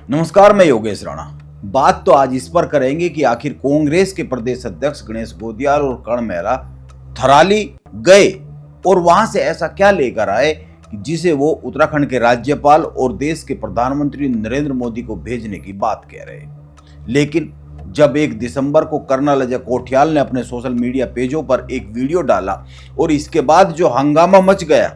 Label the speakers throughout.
Speaker 1: नमस्कार, मैं योगेश राणा। बात तो आज इस पर करेंगे कि आखिर कांग्रेस के प्रदेश अध्यक्ष गणेश गोदियाल और कर्ण मेहरा थराली गए और वहां से ऐसा क्या लेकर आए कि जिसे वो उत्तराखंड के राज्यपाल और देश के प्रधानमंत्री नरेंद्र मोदी को भेजने की बात कह रहे हैं। लेकिन जब 1 दिसंबर को कर्नल अजय कोठियाल ने अपने सोशल मीडिया पेजों पर एक वीडियो डाला और इसके बाद जो हंगामा मच गया,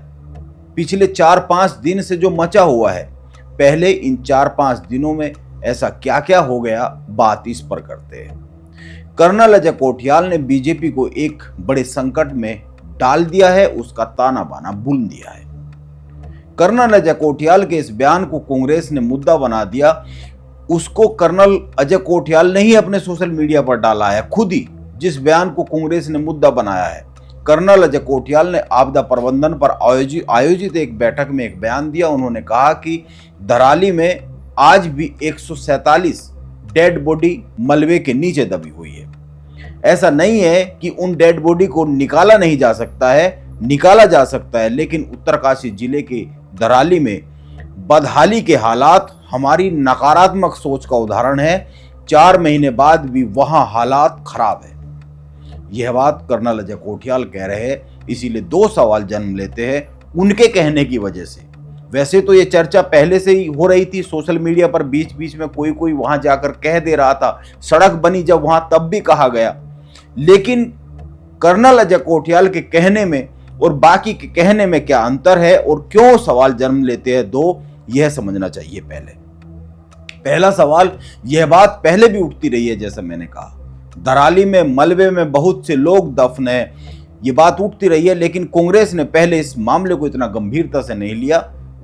Speaker 1: पिछले 4-5 दिन से जो मचा हुआ है, पहले इन 4-5 दिनों में ऐसा क्या क्या हो गया, बात इस पर करते हैं। कर्नल अजय कोठियाल ने बीजेपी को एक बड़े संकट में डाल दिया है, उसका ताना बाना बुन दिया है। कर्नल अजय कोठियाल के इस बयान को कांग्रेस ने मुद्दा बना दिया। उसको कर्नल अजय कोठियाल ने ही अपने सोशल मीडिया पर डाला है, खुद ही, जिस बयान को कांग्रेस ने मुद्दा बनाया है। कर्नल अजय कोठियाल ने आपदा प्रबंधन पर आयोजित एक बैठक में एक बयान दिया। उन्होंने कहा कि धराली में आज भी 147 डेड बॉडी मलबे के नीचे दबी हुई है। ऐसा नहीं है कि उन डेड बॉडी को निकाला नहीं जा सकता है, निकाला जा सकता है, लेकिन उत्तरकाशी जिले के धराली में बदहाली के हालात हमारी नकारात्मक सोच का उदाहरण है। 4 महीने बाद भी वहां हालात खराब है। यह बात कर्नल अजय कोठियाल कह रहे हैं, इसीलिए 2 सवाल जन्म लेते हैं उनके कहने की वजह से। वैसे तो ये चर्चा पहले से ही हो रही थी सोशल मीडिया पर, बीच बीच में कोई वहां जाकर कह दे रहा था, सड़क बनी जब वहां तब भी कहा गया। लेकिन कर्नल अजय कोठियाल के कहने में और बाकी के कहने में क्या अंतर है और क्यों सवाल जन्म लेते हैं 2, यह समझना चाहिए। पहला सवाल, यह बात पहले भी उठती रही है, जैसा मैंने कहा, धराली में मलबे में बहुत से लोग दफन है, ये बात उठती रही है, लेकिन कांग्रेस ने पहले इस मामले को इतना गंभीरता से नहीं लिया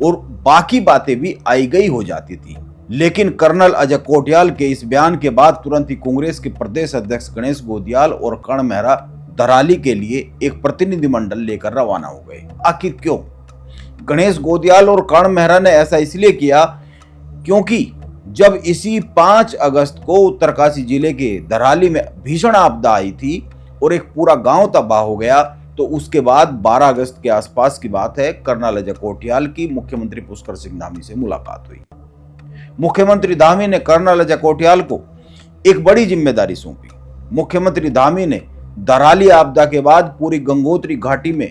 Speaker 1: और बाकी बातें भी आई गई हो जाती थी। लेकिन कर्नल अजय कोठियाल के इस बयान के बाद तुरंत ही कांग्रेस के प्रदेश अध्यक्ष गणेश गोदियाल और कर्ण मेहरा धराली के लिए एक प्रतिनिधिमंडल लेकर रवाना हो गए। आखिर क्यों? गणेश गोदियाल और कर्ण मेहरा ने ऐसा इसलिए किया क्योंकि जब इसी 5 अगस्त को उत्तरकाशी जिले के धराली में भीषण आपदा आई थी और एक पूरा गांव तबाह हो गया, तो उसके बाद 12 अगस्त के आसपास की बात है, कर्नल अजय कोठियाल की मुख्यमंत्री पुष्कर सिंह धामी से मुलाकात हुई। मुख्यमंत्री धामी ने कर्नल अजय कोठियाल को एक बड़ी जिम्मेदारी सौंपी। मुख्यमंत्री धामी ने धराली आपदा के बाद पूरी गंगोत्री घाटी में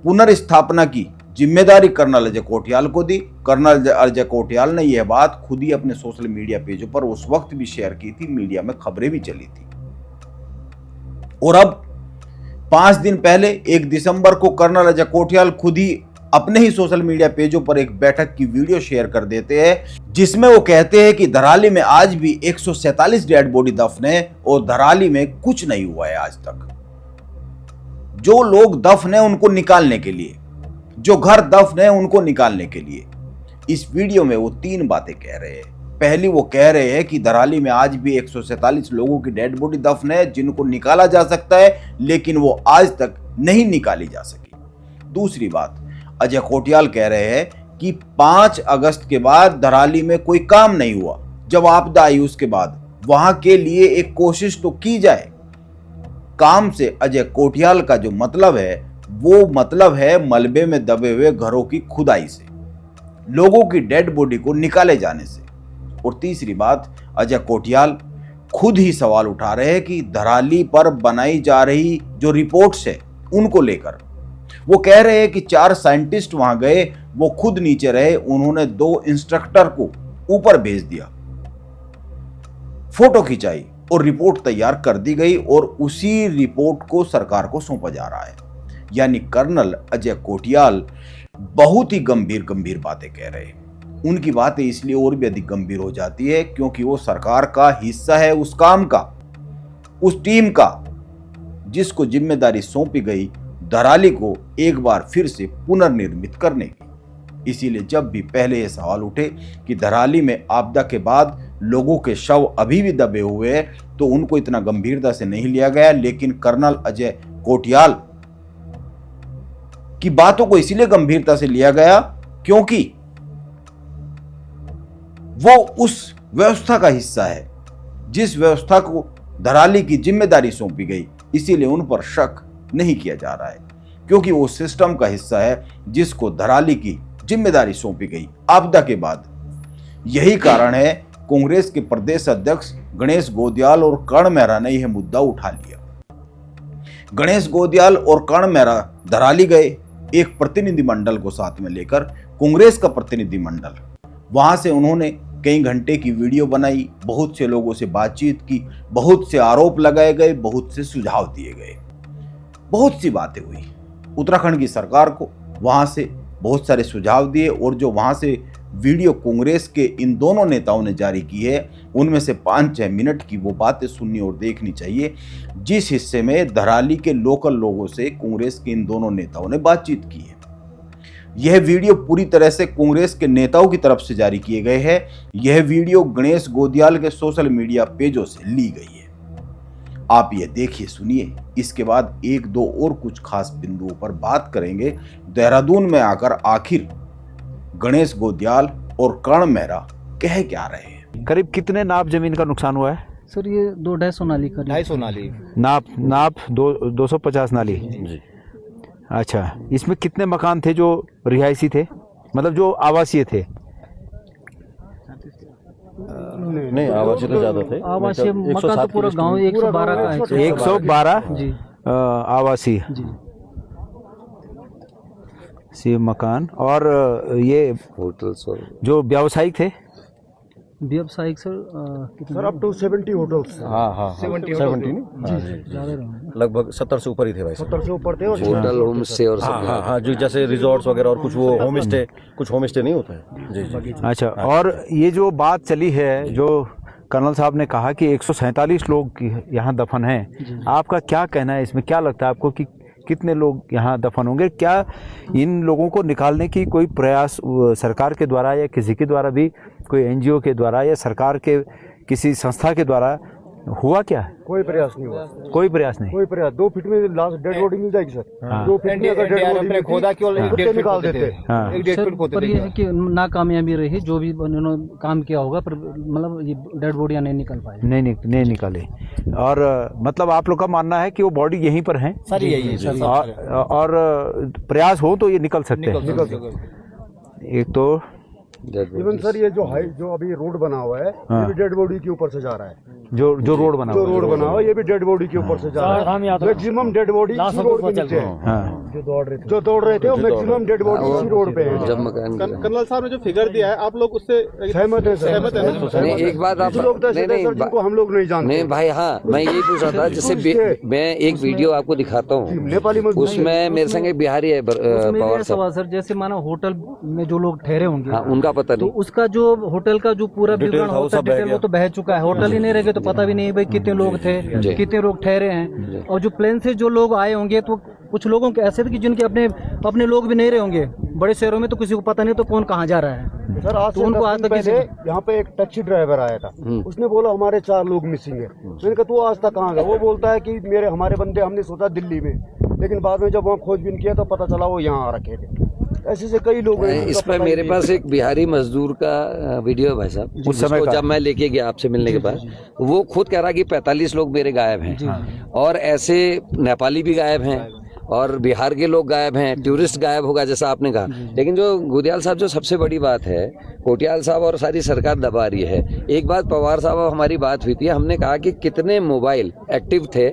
Speaker 1: पुनर्स्थापना की जिम्मेदारी कर्नल अजय कोठियाल को दी। कर्नल अजय कोठियाल ने यह बात खुद ही अपने सोशल मीडिया पेजों पर उस वक्त भी शेयर की थी, मीडिया में खबरें भी चली थी। और अब 5 दिन पहले 1 दिसंबर को कर्नल अजय कोठियाल खुद ही अपने ही सोशल मीडिया पेजों पर एक बैठक की वीडियो शेयर कर देते हैं, जिसमें वो कहते हैं कि धराली में आज भी 147 डेड बॉडी दफन है और धराली में कुछ नहीं हुआ है आज तक। जो लोग दफन है उनको निकालने के लिए, जो घर दफन है उनको निकालने के लिए। इस वीडियो में वो 3 बातें कह रहे हैं। पहली, वो कह रहे हैं कि धराली में आज भी 147 लोगों की डेड बॉडी दफन है जिनको निकाला जा सकता है, लेकिन वो आज तक नहीं निकाली जा सकी। दूसरी बात, अजय कोठियाल कह रहे हैं कि 5 अगस्त के बाद धराली में कोई काम नहीं हुआ। जब आपदा आई उसके बाद वहां के लिए एक कोशिश तो की जाए। काम से अजय कोठियाल का जो मतलब है वो मतलब है मलबे में दबे हुए घरों की खुदाई से, लोगों की डेड बॉडी को निकाले जाने से। और तीसरी बात, अजय कोठियाल खुद ही सवाल उठा रहे हैं कि धराली पर बनाई जा रही जो रिपोर्ट्स है उनको लेकर। वो कह रहे हैं कि 4 साइंटिस्ट वहां गए, वो खुद नीचे रहे, उन्होंने 2 इंस्ट्रक्टर को ऊपर भेज दिया, फोटो खिंचाई और रिपोर्ट तैयार कर दी गई और उसी रिपोर्ट को सरकार को सौंपा जा रहा है। यानी कर्नल अजय कोठियाल बहुत ही गंभीर बातें कह रहे हैं। उनकी बातें इसलिए और भी अधिक गंभीर हो जाती है क्योंकि वो सरकार का हिस्सा है, उस काम का, उस टीम का, जिसको जिम्मेदारी सौंपी गई धराली को एक बार फिर से पुनर्निर्मित करने की। इसीलिए जब भी पहले ये सवाल उठे कि धराली में आपदा के बाद लोगों के शव अभी भी दबे हुए हैं, तो उनको इतना गंभीरता से नहीं लिया गया। लेकिन कर्नल अजय कोठियाल की बातों को इसीलिए गंभीरता से लिया गया क्योंकि वो उस व्यवस्था का हिस्सा है जिस व्यवस्था को धराली की जिम्मेदारी सौंपी गई। इसीलिए उन पर शक नहीं किया जा रहा है क्योंकि वो सिस्टम का हिस्सा है जिसको धराली की जिम्मेदारी सौंपी गई आपदा के बाद। यही कारण है कांग्रेस के प्रदेश अध्यक्ष गणेश गोदियाल और कर्ण मेहरा ने यह मुद्दा उठा लिया। गणेश गोदियाल और कर्ण मेहरा धराली गए, एक प्रतिनिधि मंडल को साथ में लेकर, कांग्रेस का प्रतिनिधि मंडल। वहां से उन्होंने कई घंटे की वीडियो बनाई, बहुत से लोगों से बातचीत की, बहुत से आरोप लगाए गए, बहुत से सुझाव दिए गए, बहुत सी बातें हुई। उत्तराखंड की सरकार को वहां से बहुत सारे सुझाव दिए और जो वहां से वीडियो कांग्रेस के इन दोनों नेताओं ने जारी की है उनमें से 5-6 मिनट की वो बातें सुननी और देखनी चाहिए, जिस हिस्से में धराली के लोकल लोगों से कांग्रेस के इन दोनों नेताओं ने बातचीत की है। यह वीडियो पूरी तरह से कांग्रेस के नेताओं की तरफ से जारी किए गए हैं। यह वीडियो गणेश गोदियाल के सोशल मीडिया पेजों से ली गई है। आप ये देखिए, सुनिए, इसके बाद 1-2 और कुछ खास बिंदुओं पर बात करेंगे। देहरादून में आकर आखिर गणेश गोदियाल और कर्ण मेहरा कह क्या रहे हैं।
Speaker 2: करीब कितने नाप जमीन का नुकसान हुआ है
Speaker 3: सर? ये 2-2.5 नाली का
Speaker 4: 250 नाली
Speaker 2: नाप 250 नाली
Speaker 4: जी।
Speaker 2: अच्छा, इसमें कितने मकान थे जो रिहायशी थे, मतलब जो आवासीय थे?
Speaker 4: नहीं, आवासीय तो ज्यादा थे।
Speaker 3: आवासीय मकान तो पूरा गांव 112 का है।
Speaker 2: 112
Speaker 3: जी
Speaker 2: आवासीय
Speaker 4: जी
Speaker 2: सी मकान। और ये
Speaker 4: होटल्स और
Speaker 2: जो व्यावसायिक थे
Speaker 3: व्यावसायिक सर कितने?
Speaker 5: Sir up to 70 hotels.
Speaker 4: हाँ 70
Speaker 3: ज्यादा
Speaker 4: लगभग 70 से ऊपर ही थे भाई।
Speaker 5: 70 से ऊपर थे और
Speaker 4: होटल होम स्टे और हाँ जो जैसे रिजॉर्ट्स वगैरह और कुछ वो होम स्टे, कुछ होम स्टे नहीं होता है जी।
Speaker 2: अच्छा, और ये जो बात चली है, जो कर्नल साहब ने कहा कि 147 लोग यहाँ दफन हैं, आपका क्या कहना है इसमें? क्या लगता है आपको कि कितने लोग यहाँ दफन होंगे? क्या इन लोगों को निकालने की कोई प्रयास सरकार के द्वारा या किसी के द्वारा भी, कोई एनजीओ के द्वारा या सरकार के किसी संस्था के द्वारा हुआ क्या है?
Speaker 5: कोई प्रयास नहीं हुआ।
Speaker 2: कोई प्रयास नहीं।
Speaker 5: कोई प्रयास 2 फीट में लास्ट डेड बॉडी मिल जाएगी सर। 2 फीट में अगर डेड बॉडी खोदा केवल 1 फीट निकाल देते।
Speaker 3: सर पर ये है कि नाकामयाबी रही, जो भी उन्होंने काम किया होगा, पर मतलब ये डेड बॉडियां नहीं निकल पाई।
Speaker 2: नहीं निकाले। और मतलब आप लोग का मानना है कि वो बॉडी यहीं पर है
Speaker 4: सर, यही
Speaker 2: और प्रयास हो तो ये निकल सकते हैं। एक तो
Speaker 5: इवन सर ये जो अभी रोड बना हुआ है, ये भी डेड बॉडी के ऊपर से जा रहा है।
Speaker 2: जो रोड बना
Speaker 5: हुआ है ये भी डेड बॉडी के ऊपर से जा रहा है। मैक्सिमम डेड बॉडी रोड पे नीचे है। जो दौड़ रहे थे वो मैक्सिमम डेड बॉडी इसी रोड पे है।
Speaker 6: कर्नल साहब ने जो फिगर दिया है, आप लोग उससे
Speaker 5: सहमत है? सहमत है।
Speaker 4: एक बात आप
Speaker 5: लोग जिनको हम लोग नहीं जानते।
Speaker 4: नहीं भाई, हाँ मैं यही पूछ रहा था। जैसे मैं एक वीडियो आपको दिखाता हूँ,
Speaker 5: नेपाली
Speaker 4: उसमें मेरे संग एक बिहारी है पवार साहब।
Speaker 3: सर जैसे मानो होटल में जो लोग ठहरे होंगे,
Speaker 4: हाँ उनका पता
Speaker 3: तो
Speaker 4: नहीं,
Speaker 3: उसका जो होटल का जो पूरा विवरण होता है डिटेल, वो तो बह चुका है। होटल ही नहीं रहेगा तो पता भी नहीं भाई कितने लोग थे, कितने लोग ठहरे हैं। और जो प्लेन से जो लोग आए होंगे, तो कुछ लोगों के ऐसे थे कि जिनके अपने लोग भी नहीं रहे होंगे। बड़े शहरों में तो किसी को पता नहीं तो कौन कहाँ जा रहा है।
Speaker 5: सर आज
Speaker 3: तो उनको आज तक
Speaker 5: पहले यहाँ पे एक टैक्सी ड्राइवर आया था, उसने बोला हमारे 4 लोग मिसिंग है। मैंने कहा तू आज तक कहाँ गया? वो बोलता है कि हमारे बंदे, हमने सोचा दिल्ली में, लेकिन बाद में जब वहाँ खोजबीन किया तो पता चला वो यहाँ आ रखे थे। ऐसे से कई लोग हैं।
Speaker 4: इसमें मेरे पास एक बिहारी मजदूर का वीडियो है भाई साहब, उस समय जब मैं लेके गया आपसे मिलने के बाद, वो खुद कह रहा कि 45 लोग मेरे गायब हैं। और ऐसे नेपाली भी गायब हैं और बिहार के लोग गायब हैं, टूरिस्ट गायब होगा जैसा आपने कहा। लेकिन जो गोदियाल साहब, जो सबसे बड़ी बात है, कोटियाल साहब और सारी सरकार दबा रही है। एक बात पवार साहब हमारी बात हुई थी, हमने कहा कि कितने मोबाइल एक्टिव थे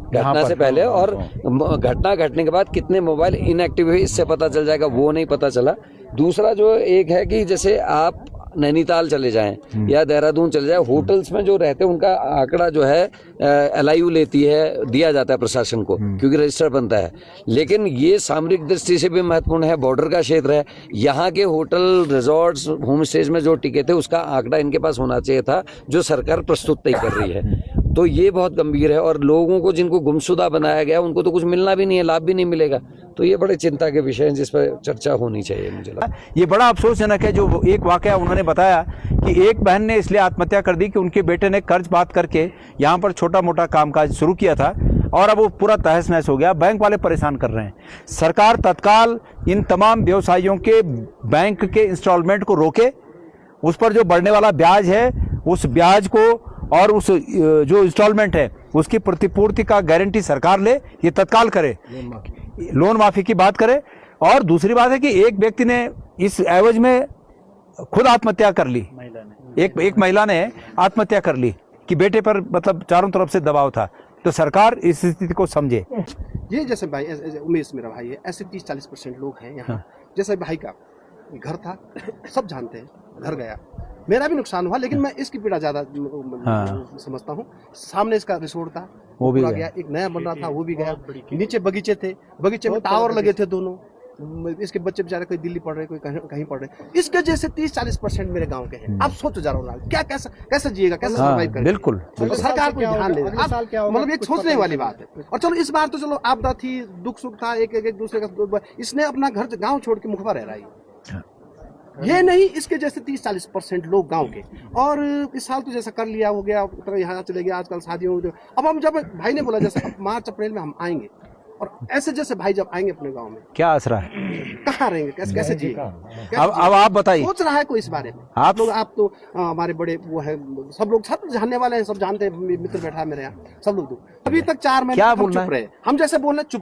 Speaker 4: घटना से पहले और घटना घटने के बाद कितने मोबाइल इनएक्टिव हुए, इससे पता चल जाएगा। वो नहीं पता चला। दूसरा जो एक है कि जैसे आप नैनीताल चले जाएं या देहरादून चले जाएं, होटल्स में जो रहते हैं उनका आंकड़ा जो है LIU लेती है, दिया जाता है प्रशासन को, क्योंकि रजिस्टर बनता है। लेकिन ये सामरिक दृष्टि से भी महत्वपूर्ण है, बॉर्डर का क्षेत्र है। यहाँ के होटल, रिजॉर्ट्स, होम स्टेज में जो टिके थे उसका आंकड़ा इनके पास होना चाहिए था, जो सरकार प्रस्तुत नहीं कर रही है। तो ये बहुत गंभीर है। और लोगों को जिनको गुमशुदा बनाया गया उनको तो कुछ मिलना भी नहीं है, लाभ भी नहीं मिलेगा। तो ये बड़े चिंता के विषय हैं जिस पर चर्चा होनी चाहिए। मुझे लगता है
Speaker 2: ये बड़ा अफसोसजनक है। जो एक वाकया उन्होंने बताया कि एक बहन ने इसलिए आत्महत्या कर दी कि उनके बेटे ने कर्ज बात करके यहाँ पर छोटा मोटा कामकाज शुरू किया था और अब वो पूरा तहस नहस हो गया। बैंक वाले परेशान कर रहे हैं। सरकार तत्काल इन तमाम व्यवसायियों के बैंक के इंस्टॉलमेंट को रोके, उस पर जो बढ़ने वाला ब्याज है उस ब्याज को और उस जो इंस्टॉलमेंट है उसकी प्रतिपूर्ति का गारंटी सरकार ले, ये तत्काल करे, लोन माफी की बात करे। और दूसरी बात है कि एक व्यक्ति ने इस एवज में खुद आत्महत्या कर ली, एक महिला ने आत्महत्या कर ली कि बेटे पर मतलब चारों तरफ से दबाव था। तो सरकार इस स्थिति को समझे।
Speaker 6: ये जैसे भाई उमेश मेरा भाई है, ऐसे 30-40% लोग हैं यहाँ। जैसे भाई का घर था, सब जानते हैं, घर गया, मेरा भी नुकसान हुआ, लेकिन मैं इसकी पीड़ा ज्यादा समझता हूँ। सामने इसका रिसोर्ट था, वो भी गया, एक नया बन रहा था, वो भी गया। नीचे बगीचे थे, बगीचे में टावर लगे थे दोनों। इसके बच्चे बेचारे कोई दिल्ली पढ़ रहे, कोई कहीं पढ़ रहे। इसके जैसे 30-40% मेरे गांव के हैं। आप सोचो जरा ना, क्या कैसे जिएगा, कैसे सर्वाइव करेगा?
Speaker 2: बिल्कुल,
Speaker 6: तो सरकार को ध्यान देगा, मतलब एक सोचने वाली बात है। और चलो इस बार तो चलो आपदा थी, दुख सुख था, एक दूसरे का, इसने अपना घर गाँव छोड़ के मुखबा रह रहा है। ये नहीं, इसके जैसे 30-40% लोग गांव के। और इस साल तो जैसा कर लिया, हो गया, यहाँ चले गया, आजकल शादियों। अब हम जब भाई ने बोला जैसे मार्च अप्रैल में हम आएंगे, और ऐसे जैसे भाई जब आएंगे अपने गांव में, क्या आसरा है, कहाँ रहेंगे, कैसे जिएगा?
Speaker 2: अब आप बताइए,
Speaker 6: सोच रहा है कोई इस बारे में? आप तो हमारे बड़े वो है, सब लोग सब जानने वाले हैं, सब जानते हैं, मित्र बैठा है मेरे यहाँ, सब लोग। अभी तक 4 महीने चुप रहे, हम जैसे बोल रहे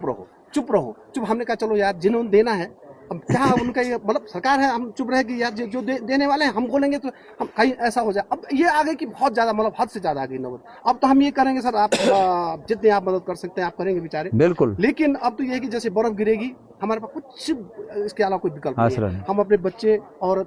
Speaker 6: चुप रहो। हमने कहा चलो यार, जिन्होंने देना है, अब क्या उनका ये मतलब सरकार है, हम चुप रहे कि यार जो देने वाले हैं, हम बोलेंगे तो हम कहीं ऐसा हो जाए। अब ये आ गई कि बहुत ज्यादा, मतलब हद से ज्यादा आ गई नौबत। अब तो हम ये करेंगे सर, आप जितने आप मदद कर सकते हैं आप करेंगे बेचारे,
Speaker 2: बिल्कुल।
Speaker 6: लेकिन अब तो ये है कि जैसे बर्फ गिरेगी, हमारे पास कुछ इसके अलावा कोई विकल्प नहीं है। हम अपने बच्चे और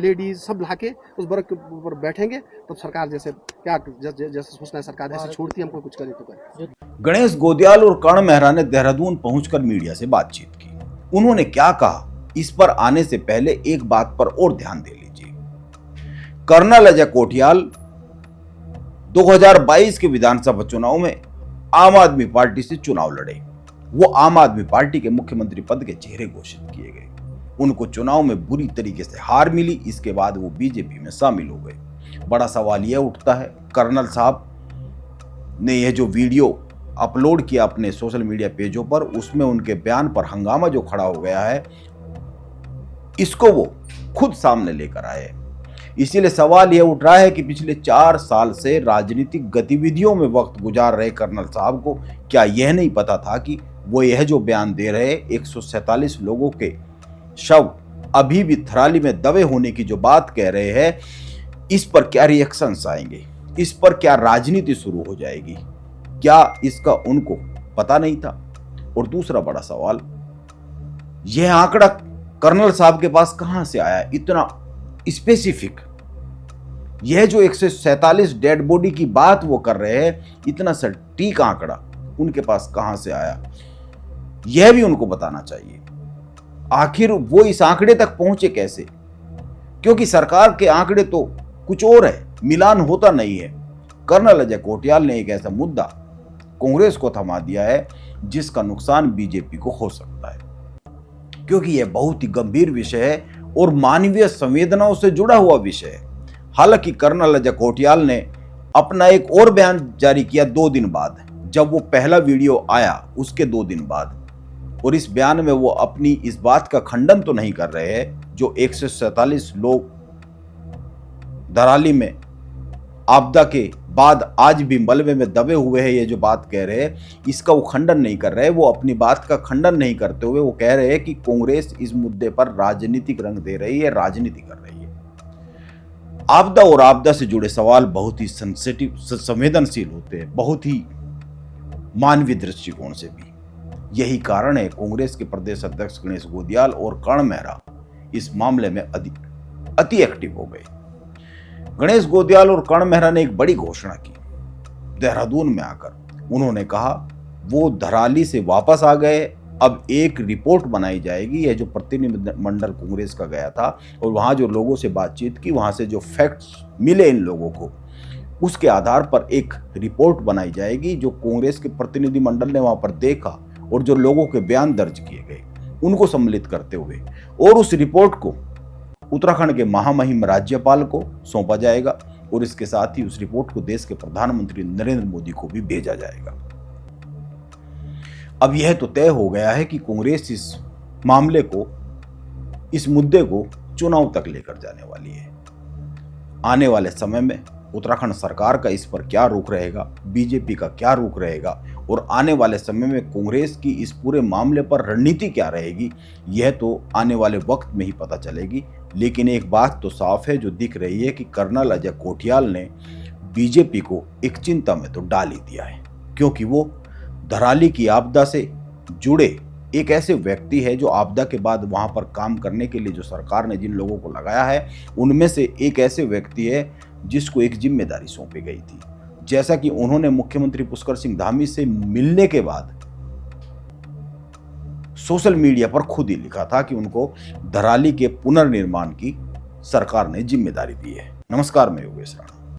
Speaker 6: लेडीज सब लाके उस बर्फ के ऊपर बैठेंगे, तब सरकार जैसे क्या जैसे सोचना है सरकार जैसे छोड़ती है, हमको कुछ करे तो करे।
Speaker 1: गणेश गोदियाल और कर्ण मेहरा ने देहरादून पहुंचकर मीडिया से बातचीत की। उन्होंने क्या कहा, इस पर आने से पहले एक बात पर और ध्यान दे लीजिए। कर्नल अजय कोठियाल 2022 के विधानसभा चुनाव में आम आदमी पार्टी से चुनाव लड़े। वो आम आदमी पार्टी के मुख्यमंत्री पद के चेहरे घोषित किए गए। उनको चुनाव में बुरी तरीके से हार मिली। इसके बाद वो बीजेपी में शामिल हो गए। बड़ा सवाल यह उठता है, कर्नल साहब ने यह जो वीडियो अपलोड किया अपने सोशल मीडिया पेजों पर, उसमें उनके बयान पर हंगामा जो खड़ा हो गया है, इसको वो खुद सामने लेकर आए। इसीलिए सवाल यह उठ रहा है कि पिछले 4 साल से राजनीतिक गतिविधियों में वक्त गुजार रहे कर्नल साहब को क्या यह नहीं पता था कि वो यह जो बयान दे रहे 147 लोगों के शव अभी भी थराली में दबे होने की जो बात कह रहे हैं, इस पर क्या रिएक्शंस आएंगे, इस पर क्या राजनीति शुरू हो जाएगी? क्या इसका उनको पता नहीं था? और दूसरा बड़ा सवाल, यह आंकड़ा कर्नल साहब के पास कहां से आया इतना स्पेसिफिक? यह जो 147 डेड बॉडी की बात वो कर रहे हैं, इतना सटीक आंकड़ा उनके पास कहां से आया, यह भी उनको बताना चाहिए। आखिर वो इस आंकड़े तक पहुंचे कैसे? क्योंकि सरकार के आंकड़े तो कुछ और है, मिलान होता नहीं है। कर्नल अजय कोठियाल ने एक ऐसा मुद्दा कांग्रेस को थमा दिया है जिसका नुकसान बीजेपी को हो सकता है, क्योंकि यह बहुत ही गंभीर विषय है और मानवीय संवेदनाओं से जुड़ा हुआ विषय है। हालांकि कर्नल अजय कोठियाल ने अपना एक और बयान जारी किया 2 दिन बाद, जब वो पहला वीडियो आया उसके 2 दिन बाद, और इस बयान में वो अपनी इस बात का खंडन तो नहीं कर रहे हैं जो 147 लोग धराली में आपदा के बाद आज भी मलबे में दबे हुए हैं, ये जो बात कह रहे हैं, इसका वो खंडन नहीं कर रहे। वो अपनी बात का खंडन नहीं करते हुए वो कह रहे हैं कि कांग्रेस इस मुद्दे पर राजनीतिक रंग दे रही है, राजनीति कर रही है। आपदा और आपदा से जुड़े सवाल बहुत ही सेंसिटिव, संवेदनशील होते हैं, बहुत ही मानवीय दृष्टिकोण से भी। यही कारण है कांग्रेस के प्रदेश अध्यक्ष गणेश गोदियाल और कर्ण मेहरा इस मामले में अति एक्टिव हो गए। गणेश गोदियाल और कर्ण मेहरा ने एक बड़ी घोषणा की देहरादून में आकर। उन्होंने कहा वो धराली से वापस आ गए, अब एक रिपोर्ट बनाई जाएगी। यह जो प्रतिनिधिमंडल कांग्रेस का गया था और वहां जो लोगों से बातचीत की, वहां से जो फैक्ट्स मिले इन लोगों को, उसके आधार पर एक रिपोर्ट बनाई जाएगी जो कांग्रेस के प्रतिनिधिमंडल ने वहां पर देखा और जो लोगों के बयान दर्ज किए गए उनको सम्मिलित करते हुए, और उस रिपोर्ट को उत्तराखंड के महामहिम राज्यपाल को सौंपा जाएगा और इसके साथ ही उस रिपोर्ट को देश के प्रधानमंत्री नरेंद्र मोदी को भी भेजा जाएगा। अब यह तो तय हो गया है कि कांग्रेस इस मामले को, इस मुद्दे को चुनाव तक लेकर जाने वाली है। आने वाले समय में उत्तराखंड सरकार का इस पर क्या रुख रहेगा, बीजेपी का क्या रुख रहेगा और आने वाले समय में कांग्रेस की इस पूरे मामले पर रणनीति क्या रहेगी, यह तो आने वाले वक्त में ही पता चलेगी। लेकिन एक बात तो साफ है जो दिख रही है कि कर्नल अजय कोठियाल ने बीजेपी को एक चिंता में तो डाल ही दिया है, क्योंकि वो धराली की आपदा से जुड़े एक ऐसे व्यक्ति है जो आपदा के बाद वहां पर काम करने के लिए जो सरकार ने जिन लोगों को लगाया है उनमें से एक ऐसे व्यक्ति है जिसको एक जिम्मेदारी सौंपी गई थी। जैसा कि उन्होंने मुख्यमंत्री पुष्कर सिंह धामी से मिलने के बाद सोशल मीडिया पर खुद ही लिखा था कि उनको धराली के पुनर्निर्माण की सरकार ने जिम्मेदारी दी है। नमस्कार, मैं योगेश राणा।